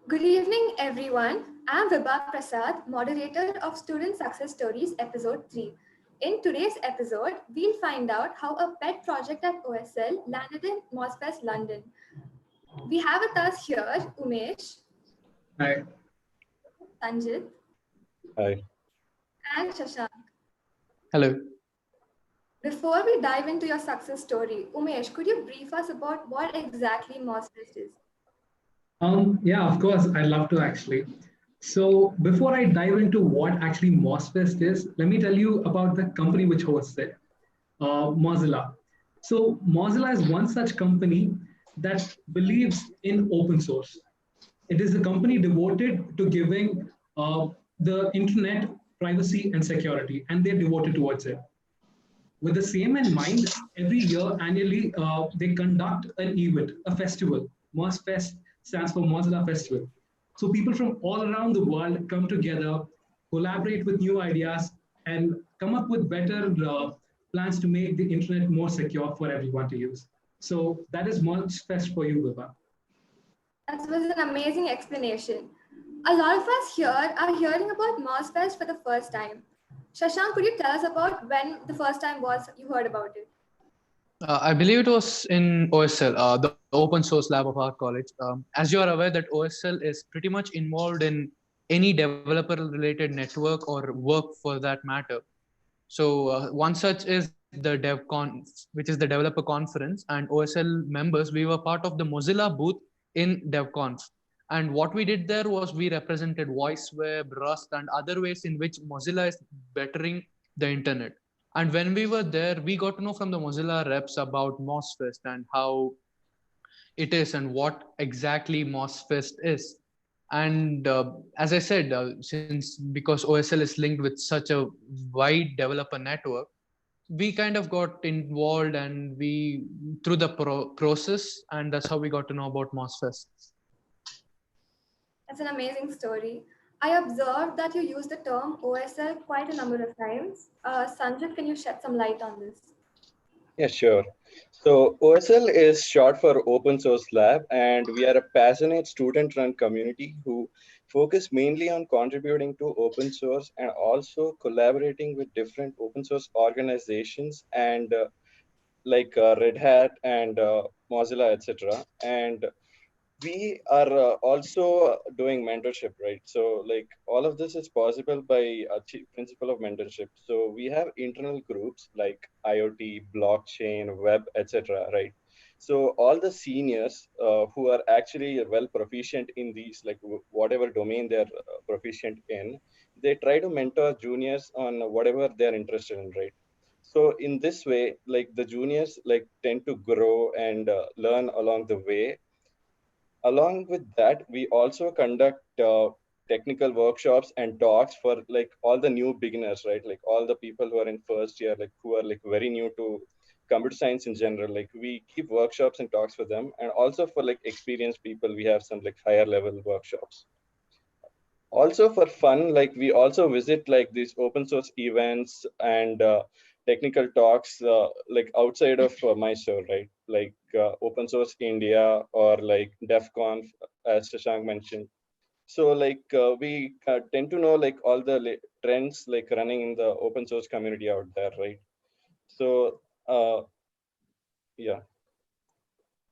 Good evening, everyone. I'm Vibha Prasad, moderator of Student Success Stories, Episode 3. In today's episode, we'll find out how a pet project at OSL landed in Mozfest, London. We have with us here Umesh, Hi. Sanjit, Hi. and Shashank. Hello. Before we dive into your success story, Umesh, could you brief us about what exactly Mozfest is? Yeah, of course, I'd love to actually. So before I dive into what actually Mozfest is, let me tell you about the company which hosts it, Mozilla. So Mozilla is one such company that believes in open source. It is a company devoted to giving the internet privacy and security, and they're devoted towards it. With the same in mind, every year, annually, they conduct an event, a festival. Mozfest stands for Mozilla Festival. So people from all around the world come together, collaborate with new ideas, and come up with better plans to make the internet more secure for everyone to use. So that is Mozfest for you, Vibha. That was an amazing explanation. A lot of us here are hearing about Mozfest for the first time. Shashank, could you tell us about when the first time was you heard about it? I believe it was in OSL, the open source lab of our college. As you are aware that OSL is pretty much involved in any developer related network or work for that matter. So one such is the DevCon, which is the developer conference, and OSL members, we were part of the Mozilla booth in DevConf. And what we did there was we represented voice web, Rust, and other ways in which Mozilla is bettering the internet. And when we were there, we got to know from the Mozilla reps about Mozfest and how it is and what exactly Mozfest is. And as I said, since because OSL is linked with such a wide developer network, we kind of got involved and we through the process, and that's how we got to know about Mozfest. That's an amazing story. I observed that you used the term OSL quite a number of times. Sanjit, can you shed some light on this? Yeah, sure. So OSL is short for Open Source Lab, and we are a passionate student-run community who focus mainly on contributing to open source and also collaborating with different open source organizations and Red Hat and Mozilla, etc. And we are also doing mentorship, right? So like all of this is possible by a principle of mentorship. So we have internal groups like IoT, blockchain, web, etc., right? So all the seniors who are actually well proficient in these, like whatever domain they're proficient in, they try to mentor juniors on whatever they're interested in, right? So in this way, like the juniors like tend to grow and learn along the way. Along with that, we also conduct technical workshops and talks for like all the new beginners, right? Like all the people who are in first year, like who are like very new to computer science in general. Like we keep workshops and talks for them, and also for like experienced people, we have some like higher level workshops. Also for fun, like we also visit like these open source events and technical talks like outside of Mysore, right? Like Open Source India or like DEF CONF, as Shashank mentioned. So like we tend to know like all the trends like running in the open source community out there, right? So yeah.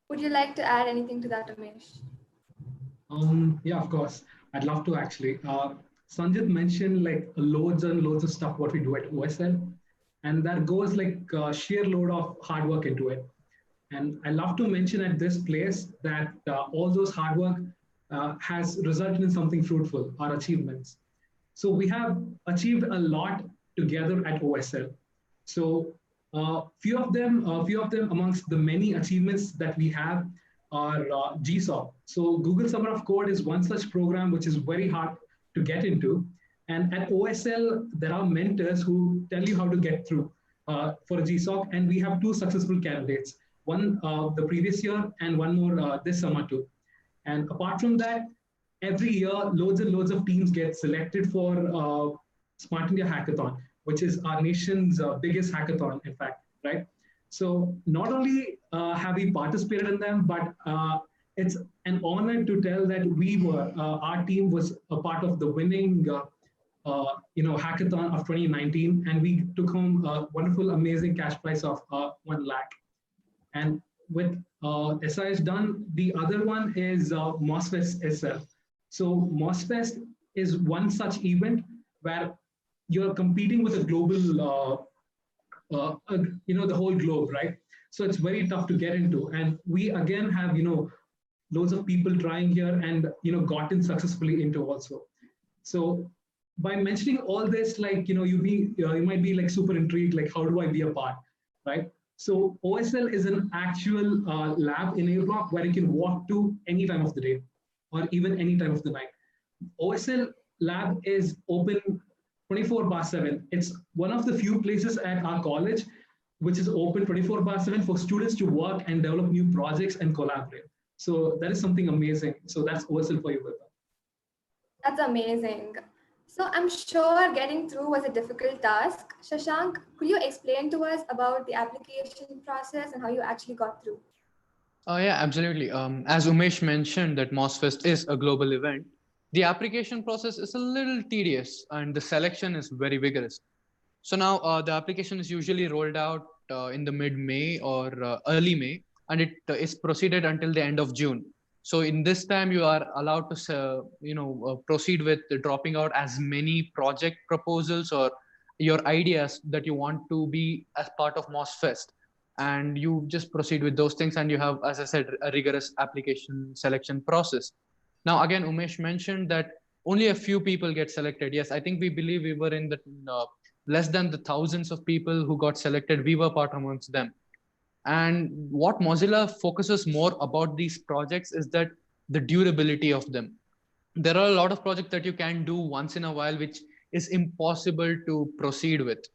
Would you like to add anything to that, Umesh? Yeah, of course. I'd love to actually. Sanjit mentioned like loads and loads of stuff what we do at OSL, and that goes like sheer load of hard work into it. And I love to mention at this place that all those hard work has resulted in something fruitful, our achievements. So we have achieved a lot together at OSL. So few of them amongst the many achievements that we have are GSOC. So Google Summer of Code is one such program which is very hard to get into. And at OSL, there are mentors who tell you how to get through for a GSOC. And we have two successful candidates, one the previous year and one more this summer too. And apart from that, every year, loads and loads of teams get selected for Smart India Hackathon, which is our nation's biggest hackathon, in fact, right? So not only have we participated in them, but it's an honor to tell that our team was a part of the winning hackathon of 2019, and we took home a wonderful, amazing cash prize of 1 lakh. And with SIS done, the other one is Mozfest itself. So Mozfest is one such event where you're competing with a global, the whole globe, right? So it's very tough to get into. And we again have, loads of people trying here and, gotten successfully into also. So by mentioning all this, like, you might be like super intrigued, like, how do I be a part, right? So OSL is an actual lab in A block where you can walk to any time of the day or even any time of the night. OSL lab is open 24/7. It's one of the few places at our college which is open 24/7 for students to work and develop new projects and collaborate. So that is something amazing. So that's OSL for you, Vibha. That's amazing. So I'm sure getting through was a difficult task. Shashank, could you explain to us about the application process and how you actually got through? Oh yeah, absolutely. As Umesh mentioned that MOSFest is a global event, the application process is a little tedious and the selection is very vigorous. So now the application is usually rolled out in the mid-May or early May, and it is proceeded until the end of June. So in this time, you are allowed to, proceed with dropping out as many project proposals or your ideas that you want to be as part of MOSFest. And you just proceed with those things, and you have, as I said, a rigorous application selection process. Now, again, Umesh mentioned that only a few people get selected. Yes, I think we believe we were in the less than the thousands of people who got selected. We were part amongst them. And what Mozilla focuses more about these projects is that the durability of them. There are a lot of projects that you can do once in a while, which is impossible to proceed with.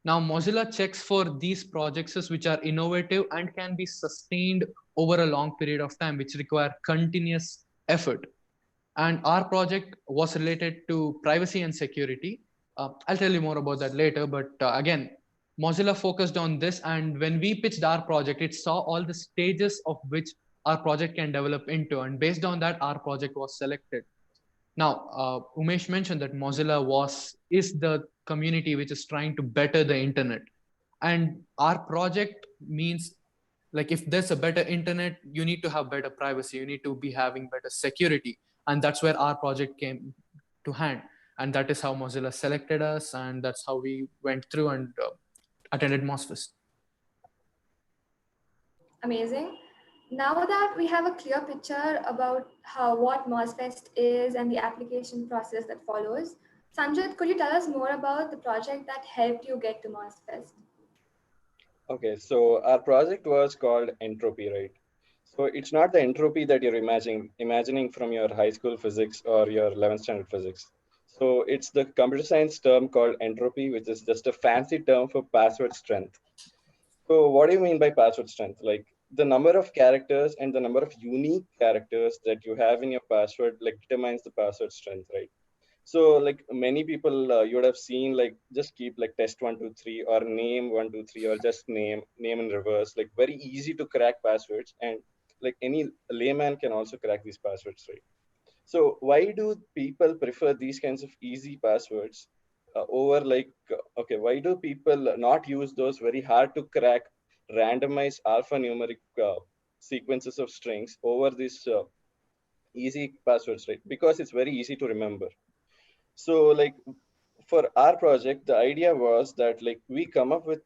Now, Mozilla checks for these projects which are innovative and can be sustained over a long period of time, which require continuous effort. And our project was related to privacy and security. I'll tell you more about that later, but again, Mozilla focused on this, and when we pitched our project, it saw all the stages of which our project can develop into, and based on that, our project was selected. Now, Umesh mentioned that Mozilla is the community which is trying to better the internet, and our project means, like, if there's a better internet, you need to have better privacy, you need to be having better security, and that's where our project came to hand, and that is how Mozilla selected us, and that's how we went through and attended Mozfest. Amazing. Now that we have a clear picture about what Mozfest is and the application process that follows, Sanjit, could you tell us more about the project that helped you get to Mozfest? Okay, so our project was called Entropy, right? So it's not the entropy that you're imagining from your high school physics or your 11th standard physics. So it's the computer science term called entropy, which is just a fancy term for password strength. So what do you mean by password strength? Like the number of characters and the number of unique characters that you have in your password like determines the password strength, right? So like many people you would have seen like just keep like test 123 or name 123 or just name in reverse, like very easy to crack passwords, and like any layman can also crack these passwords, right? So why do people prefer these kinds of easy passwords over like, okay, why do people not use those very hard to crack randomized alphanumeric sequences of strings over these easy passwords, right? Because it's very easy to remember. So like for our project, the idea was that like we come up with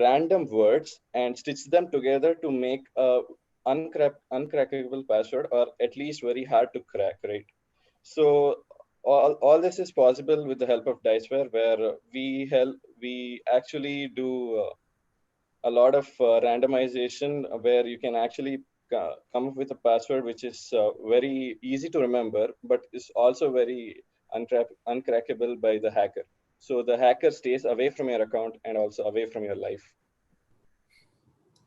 random words and stitch them together to make a uncrackable password, or at least very hard to crack, right? So all this is possible with the help of Diceware, where we actually do a lot of randomization where you can actually come up with a password which is very easy to remember, but is also very uncrackable by the hacker. So the hacker stays away from your account and also away from your life.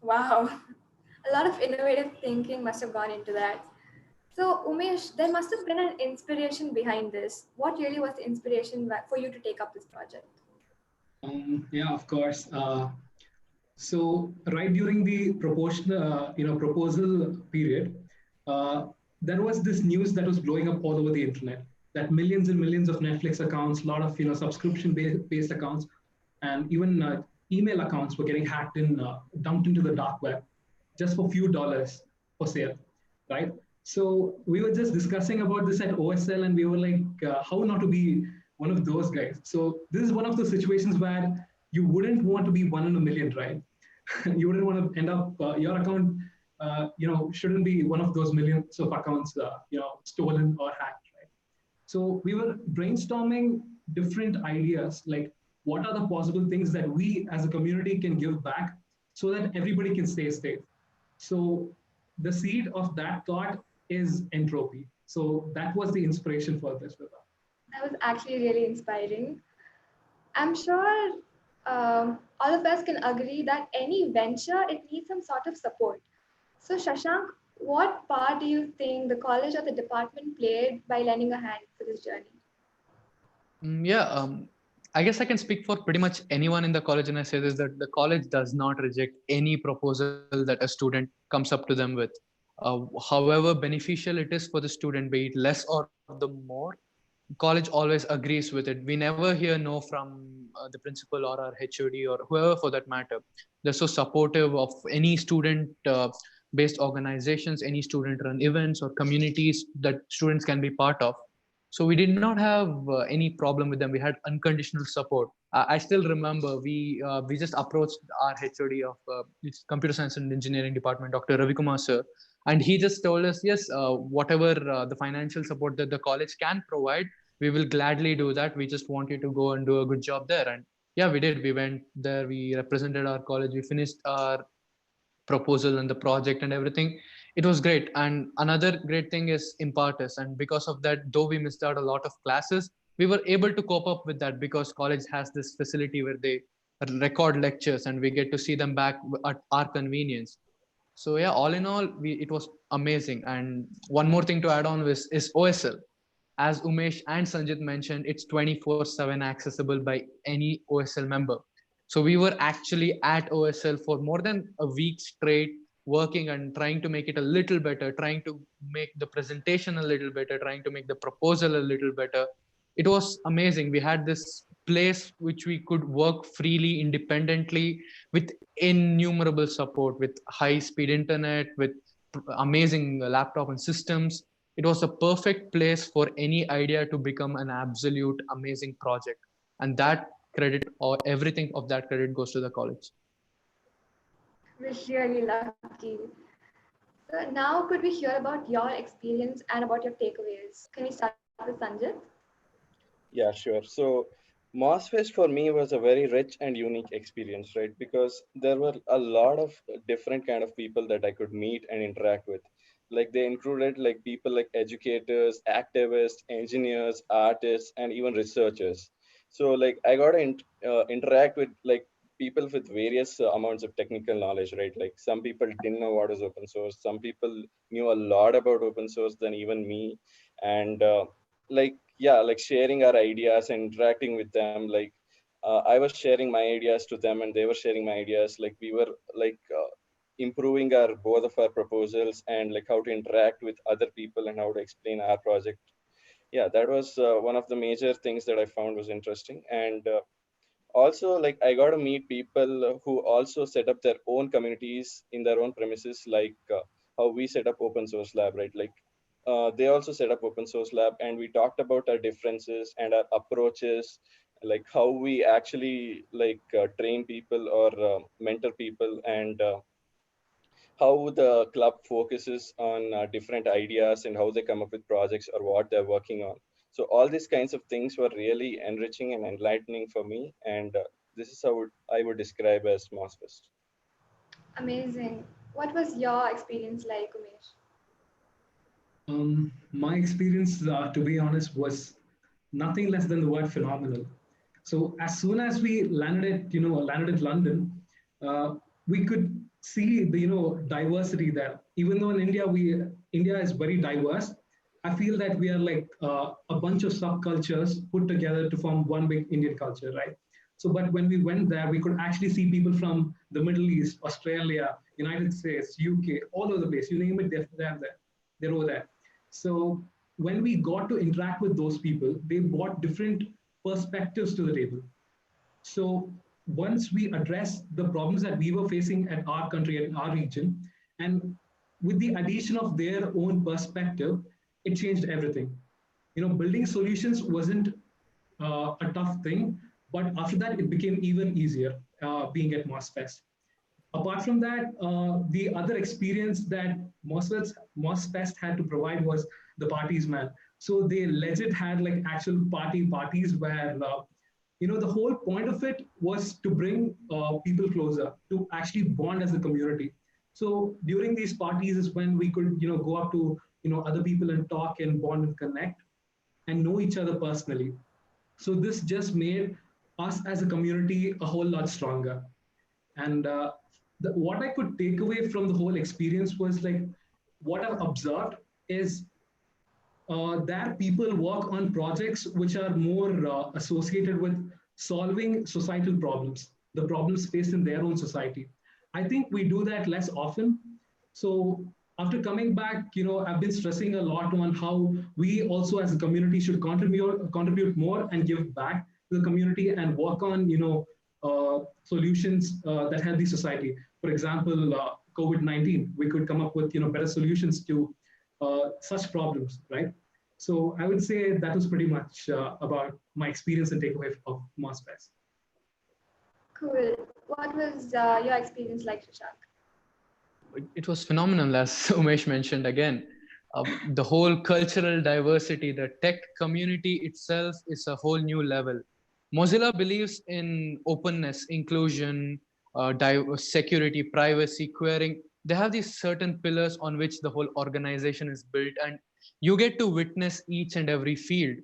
Wow, a lot of innovative thinking must have gone into that. So Umesh, there must have been an inspiration behind this. What really was the inspiration for you to take up this project? Yeah, of course. So right during the proposal period, there was this news that was blowing up all over the internet that millions and millions of Netflix accounts, a lot of subscription-based accounts, and even email accounts were getting hacked and dumped into the dark web just for a few dollars for sale, right? So we were just discussing about this at OSL, and we were like, how not to be one of those guys. So this is one of those situations where you wouldn't want to be one in a million, right? You wouldn't want to end up your account, shouldn't be one of those millions of accounts, stolen or hacked, right? So we were brainstorming different ideas, like what are the possible things that we as a community can give back so that everybody can stay safe. So the seed of that thought is Entropy. So that was the inspiration for this, Vibha. That was actually really inspiring. I'm sure all of us can agree that any venture, it needs some sort of support. So Shashank, what part do you think the college or the department played by lending a hand for this journey? Yeah, I guess I can speak for pretty much anyone in the college, and I say this, that the college does not reject any proposal that a student comes up to them with. However beneficial it is for the student, be it less or the more, college always agrees with it. We never hear no from the principal or our HOD or whoever for that matter. They're so supportive of any student based organizations, any student run events or communities that students can be part of. So we did not have any problem with them. We had unconditional support. I still remember we just approached our HOD of computer science and engineering department, Dr. Ravi Kumar sir, and he just told us, yes, whatever the financial support that the college can provide, we will gladly do that. We just want you to go and do a good job there. And yeah, we did. We went there, we represented our college, we finished our proposal and the project and everything. It was great. And another great thing is imparters, and because of that, though we missed out a lot of classes, we were able to cope up with that because college has this facility where they record lectures and we get to see them back at our convenience. So yeah, all in all, it was amazing. And one more thing to add on is OSL. As Umesh and Sanjit mentioned, it's 24/7 accessible by any OSL member. So we were actually at OSL for more than a week straight, working and trying to make it a little better, trying to make the presentation a little better, trying to make the proposal a little better. It was amazing. We had this place which we could work freely, independently, with innumerable support, with high speed internet, with amazing laptop and systems. It was a perfect place for any idea to become an absolute amazing project. And that credit, or everything of that credit, goes to the college. We're really lucky. So now could we hear about your experience and about your takeaways? Can we start with Sanjit? Yeah, sure. So Mozfest for me was a very rich and unique experience, right? Because there were a lot of different kind of people that I could meet and interact with. Like they included like people like educators, activists, engineers, artists, and even researchers. So like I got to interact with like people with various amounts of technical knowledge, right? Like some people didn't know what is open source. Some people knew a lot about open source than even me, and like yeah, like sharing our ideas and interacting with them. Like I was sharing my ideas to them and they were sharing my ideas. Like we were like improving our both of our proposals and like how to interact with other people and how to explain our project. Yeah, that was one of the major things that I found was interesting. And also like I got to meet people who also set up their own communities in their own premises, like how we set up open source lab, right? Like they also set up open source lab and we talked about our differences and our approaches, like how we actually like train people or mentor people, and how the club focuses on different ideas and how they come up with projects or what they're working on. So all these kinds of things were really enriching and enlightening for me, and this is how I would describe as Mosfest. Amazing. What was your experience like, Umesh? My experience, to be honest, was nothing less than the word phenomenal. So as soon as we landed at London, we could see the diversity there. Even though in India is very diverse, I feel that we are like a bunch of subcultures put together to form one big Indian culture, right? So, but when we went there, we could actually see people from the Middle East, Australia, United States, UK, all over the place. You name it, they're there. they're over there. So when we got to interact with those people, they brought different perspectives to the table. So once we addressed the problems that we were facing at our country, at our region, and with the addition of their own perspective, it changed everything. Building solutions wasn't a tough thing, but after that, it became even easier being at Mozfest. Apart from that, the other experience that Mozfest had to provide was the parties, man. So they legit had like actual parties where the whole point of it was to bring people closer, to actually bond as a community. So during these parties is when we could go up to other people and talk and bond and connect and know each other personally. So this just made us as a community a whole lot stronger. And what I could take away from the whole experience was like what I've observed is that people work on projects which are more associated with solving societal problems, the problems faced in their own society. I think we do that less often. So after coming back, I've been stressing a lot on how we also as a community should contribute more and give back to the community and work on, solutions that help the society. For example, COVID-19, we could come up with, better solutions to such problems, right? So I would say that was pretty much about my experience and takeaway of Mozfest. Cool. What was your experience like, Shashank? It was phenomenal, as Umesh mentioned again. The whole cultural diversity, the tech community itself is a whole new level. Mozilla believes in openness, inclusion, security, privacy, querying. They have these certain pillars on which the whole organization is built, and you get to witness each and every field.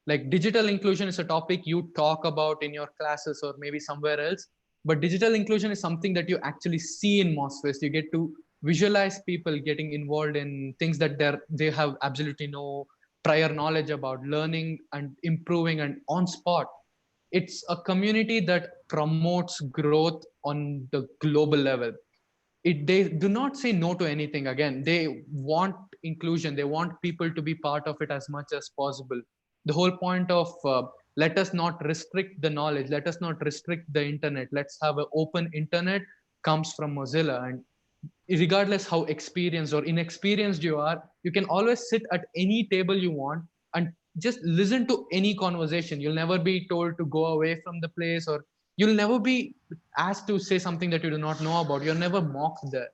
Like digital inclusion is a topic you talk about in your classes or maybe somewhere else, but digital inclusion is something that you actually see in Mozfest. You get to visualize people getting involved in things that they have absolutely no prior knowledge about, learning and improving and on spot. It's a community that promotes growth on the global level. They do not say no to anything. Again, they want inclusion, they want people to be part of it as much as possible. The whole point of let us not restrict the knowledge, let us not restrict the internet, let's have an open internet, comes from Mozilla. And regardless how experienced or inexperienced you are, you can always sit at any table you want and just listen to any conversation. You'll never be told to go away from the place, or you'll never be asked to say something that you do not know about. You're never mocked there.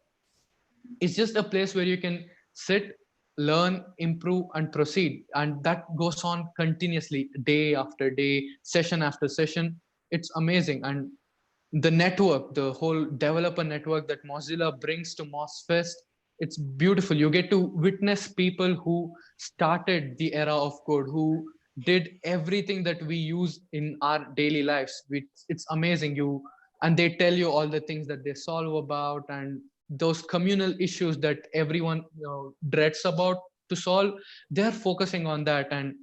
It's just a place where you can sit, learn, improve, and proceed. And that goes on continuously, day after day, session after session. It's amazing. And the network, the whole developer network that Mozilla brings to Mozfest, it's beautiful. You get to witness people who started the era of code, who did everything that we use in our daily lives. It's amazing. And they tell you all the things that they solve about, and those communal issues that everyone dreads about to solve. They're focusing on that. And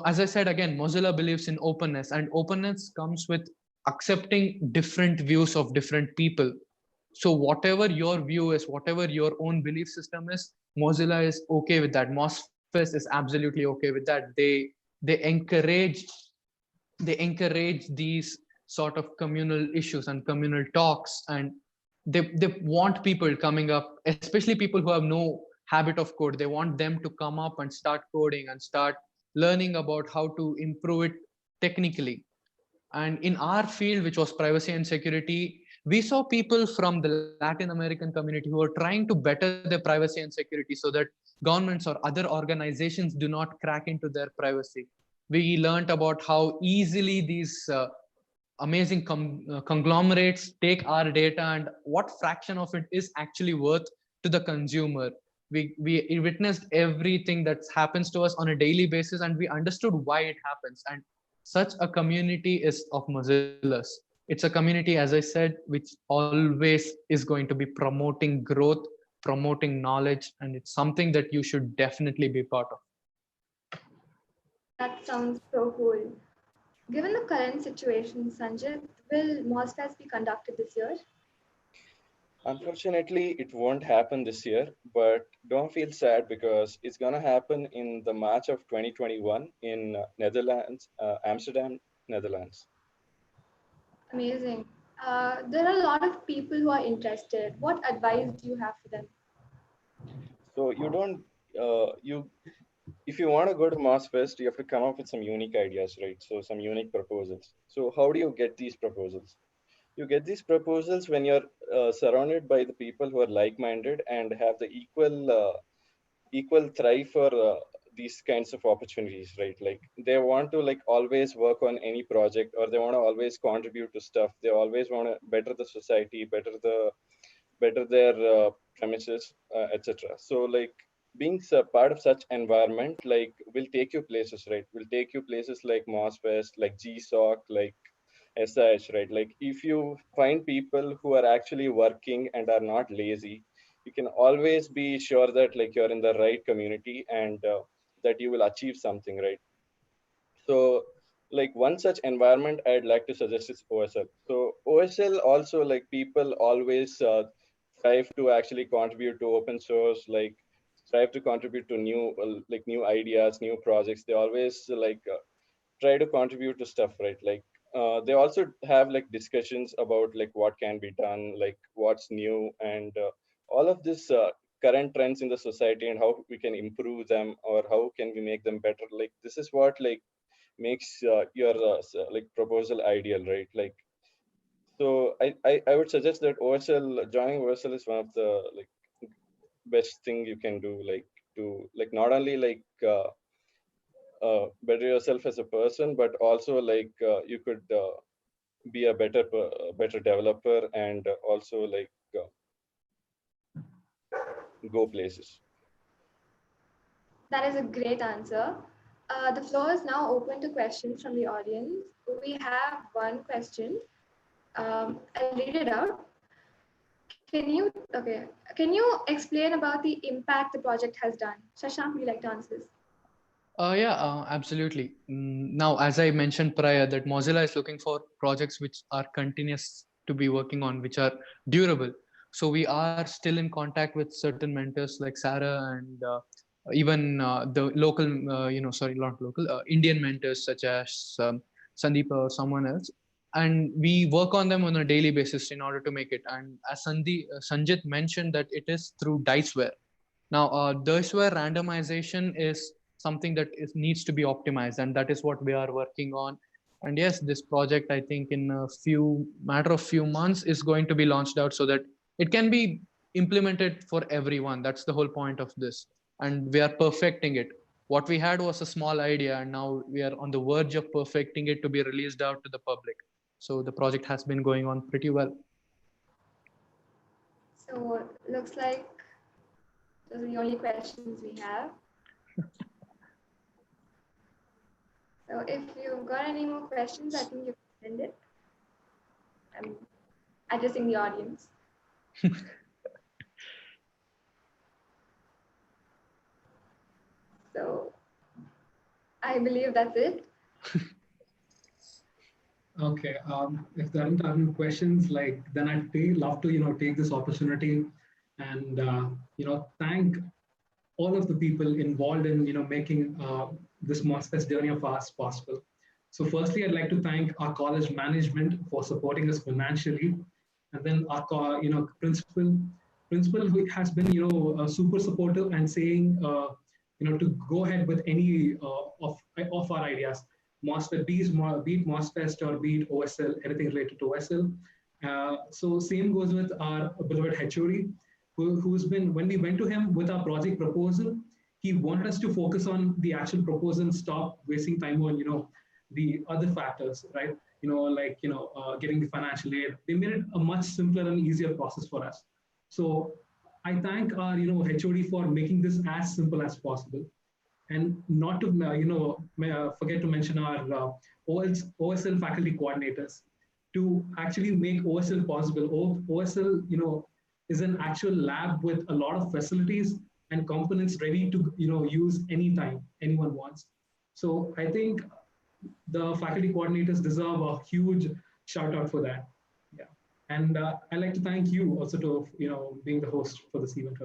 as I said again, Mozilla believes in openness, and openness comes with accepting different views of different people. So whatever your view is, whatever your own belief system is, Mozilla is okay with that. Mozfest is absolutely okay with that. They encourage these sort of communal issues and communal talks, and they want people coming up, especially people who have no habit of code. They want them to come up and start coding and start learning about how to improve it technically. And in our field, which was privacy and security, we saw people from the Latin American community who are trying to better their privacy and security so that governments or other organizations do not crack into their privacy. We learned about how easily these amazing conglomerates take our data and what fraction of it is actually worth to the consumer. We witnessed everything that happens to us on a daily basis, and we understood why it happens. And such a community is of Mozilla's. It's a community, as I said, which always is going to be promoting growth, promoting knowledge, and it's something that you should definitely be part of. That sounds so cool. Given the current situation, Sanjit, will Mozfest be conducted this year? Unfortunately, it won't happen this year, but don't feel sad because it's gonna happen in the March of 2021 in Netherlands, Amsterdam, Netherlands. Amazing. There are a lot of people who are interested. What advice do you have for them? So you don't you if you want to go to Mozfest, you have to come up with some unique ideas, right? So some unique proposals. So how do you get these proposals? You get these proposals when you're surrounded by the people who are like-minded and have the equal thrive for these kinds of opportunities, right? Like they want to like always work on any project, or they want to always contribute to stuff. They always want to better the society, better their premises, etc. So like being part of such environment like will take you places, right? Will take you places like Mosfest, like GSOC, like SIH, right? Like if you find people who are actually working and are not lazy, you can always be sure that like you're in the right community and that you will achieve something, right? So like one such environment I'd like to suggest is OSL. So OSL also like people always strive to actually contribute to open source, like strive to contribute to new like new ideas, new projects. They always try to contribute to stuff, right? Like they also have like discussions about like what can be done, like what's new, and all of this current trends in the society and how we can improve them or how can we make them better. Like this is what like makes your like proposal ideal, right? Like so I would suggest that OSL, joining OSL is one of the like best thing you can do, like to like not only like better yourself as a person, but also like you could be a better developer and also like go places. That is a great answer. The floor is now open to questions from the audience. We have one question. I'll read it out. Can you explain about the impact the project has done? Shashank, would you like to answer this? Yeah, absolutely. Now, as I mentioned prior, that Mozilla is looking for projects which are continuous to be working on, which are durable. So we are still in contact with certain mentors like Sarah and even the local, sorry, not local, Indian mentors such as Sandeep or someone else. And we work on them on a daily basis in order to make it. And as Sanjit mentioned, that it is through diceware. Now, diceware randomization is something that needs to be optimized, and that is what we are working on. And yes, this project, I think, in a matter of few months, is going to be launched out so that it can be implemented for everyone. That's the whole point of this, and we are perfecting it. What we had was a small idea, and now we are on the verge of perfecting it to be released out to the public. So the project has been going on pretty well. So looks like those are the only questions we have. So if you've got any more questions, I think you can send it. I'm addressing the audience. So I believe that's it. Okay. If there aren't any questions, like then I'd love to take this opportunity and thank all of the people involved in making this Mozfest journey of ours possible. So firstly, I'd like to thank our college management for supporting us financially, and then our principal who has been super supportive and saying to go ahead with any of our ideas. Mosfest, be it Mosfest or be it OSL, anything related to OSL. So same goes with our beloved HOD, who's been, when we went to him with our project proposal, he wanted us to focus on the actual proposal and stop wasting time on the other factors, right? Getting the financial aid. They made it a much simpler and easier process for us. So I thank our HOD for making this as simple as possible, and not to forget to mention our OSL faculty coordinators to actually make OSL possible. OSL is an actual lab with a lot of facilities and components ready to use anytime anyone wants. So I think the faculty coordinators deserve a huge shout out for that. Yeah. And I'd like to thank you also to being the host for this event.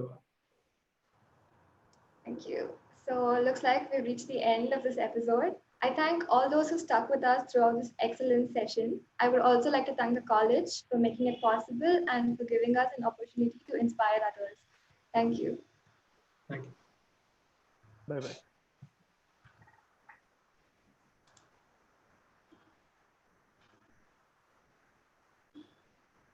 Thank you. So looks like we've reached the end of this episode. I thank all those who stuck with us throughout this excellent session. I would also like to thank the college for making it possible and for giving us an opportunity to inspire others. Thank you. Thank you. Bye-bye.